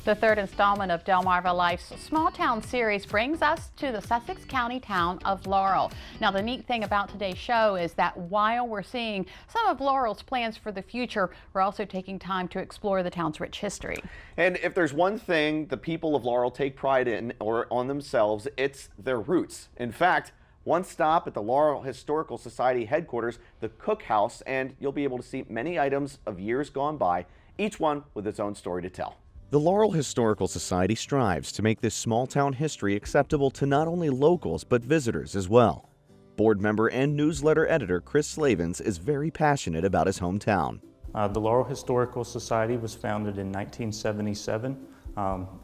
The third installment of Delmarva Life's Small Town series brings us to the Sussex County town of Laurel. Now, the neat thing about today's show is that while we're seeing some of Laurel's plans for the future, we're also taking time to explore the town's rich history. And if there's one thing the people of Laurel take pride in or on themselves, it's their roots. In fact, one stop at the Laurel Historical Society headquarters, the Cookhouse, and you'll be able to see many items of years gone by, each one with its own story to tell. The Laurel Historical Society strives to make this small-town history acceptable to not only locals but visitors as well. Board member and newsletter editor Chris Slavens is very passionate about his hometown. The Laurel Historical Society was founded in 1977,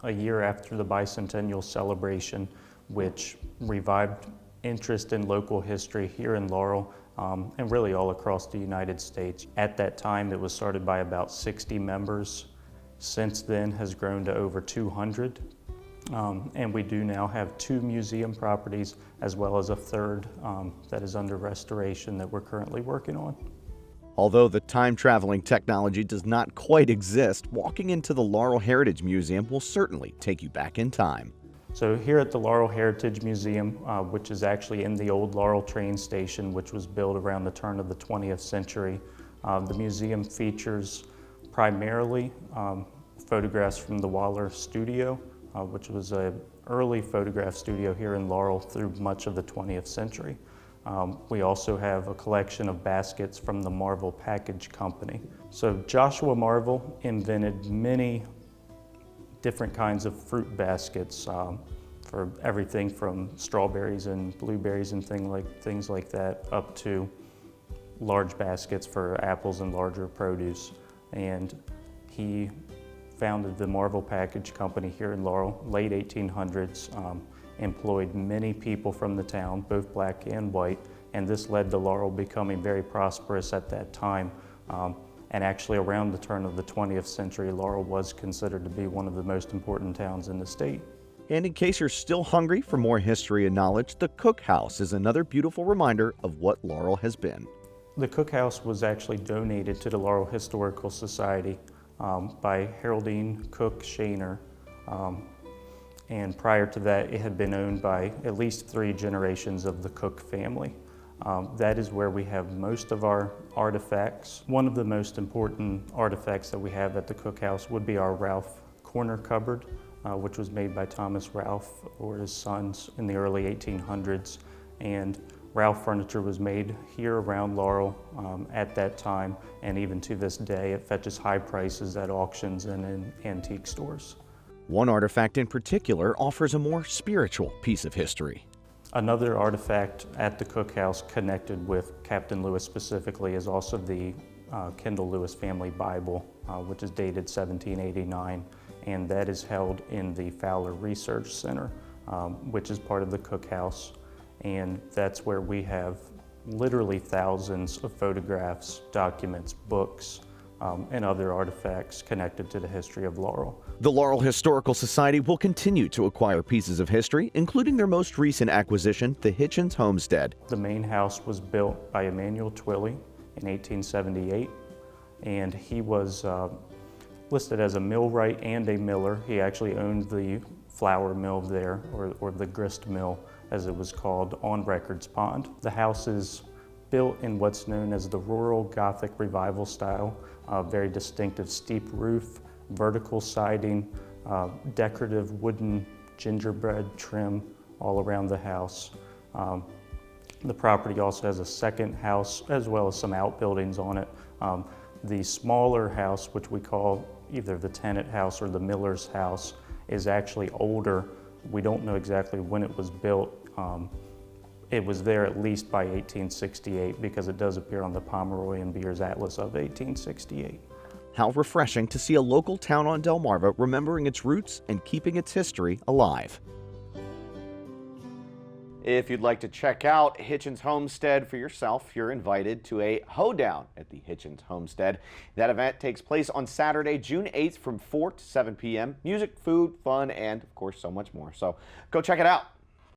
a year after the bicentennial celebration, which revived interest in local history here in Laurel and really all across the United States. At that time, it was started by about 60 members. Since then has grown to over 200, and we do now have 2 museum properties as well as a third that is under restoration that we're currently working on. Although the time-traveling technology does not quite exist, walking into the Laurel Heritage Museum will certainly take you back in time. So here at the Laurel Heritage Museum, which is actually in the old Laurel train station, which was built around the turn of the 20th century, the museum features primarily photographs from the Waller studio, which was an early photograph studio here in Laurel through much of the 20th century. We also have a collection of baskets from the Marvel Package Company. So Joshua Marvel invented many different kinds of fruit baskets for everything from strawberries and blueberries and things like that up to large baskets for apples and larger produce. And he founded the Marvel Package Company here in Laurel, late 1800s, employed many people from the town, both black and white, and this led to Laurel becoming very prosperous at that time. And actually around the turn of the 20th century, Laurel was considered to be one of the most important towns in the state. And in case you're still hungry for more history and knowledge, the Cookhouse is another beautiful reminder of what Laurel has been. The Cookhouse was actually donated to the Laurel Historical Society by Haroldine Cook Shaner, and prior to that it had been owned by at least 3 generations of the Cook family. That is where we have most of our artifacts. One of the most important artifacts that we have at the Cookhouse would be our Ralph corner cupboard, which was made by Thomas Ralph or his sons in the early 1800s. And Ralph furniture was made here around Laurel at that time, and even to this day it fetches high prices at auctions and in antique stores. One artifact in particular offers a more spiritual piece of history. Another artifact at the Cookhouse connected with Captain Lewis specifically is also the Kendall Lewis family Bible, which is dated 1789, and that is held in the Fowler Research Center, which is part of the Cookhouse. And that's where we have literally thousands of photographs, documents, books, and other artifacts connected to the history of Laurel. The Laurel Historical Society will continue to acquire pieces of history, including their most recent acquisition, the Hitchens Homestead. The main house was built by Emanuel Twilley in 1878, and he was listed as a millwright and a miller. He actually owned the flour mill there, or the grist mill, as it was called, on Records Pond. The house is built in what's known as the rural Gothic revival style, very distinctive steep roof, vertical siding, decorative wooden gingerbread trim all around the house. The property also has a second house as well as some outbuildings on it. The smaller house, which we call either the tenant house or the miller's house, is actually older. We don't know exactly when it was built. It was there at least by 1868 because it does appear on the Pomeroy and Beers Atlas of 1868. How refreshing to see a local town on Delmarva remembering its roots and keeping its history alive. If you'd like to check out Hitchens Homestead for yourself, you're invited to a hoedown at the Hitchens Homestead. That event takes place on Saturday, June 8th from 4 to 7 p.m. Music, food, fun, and of course so much more. So go check it out.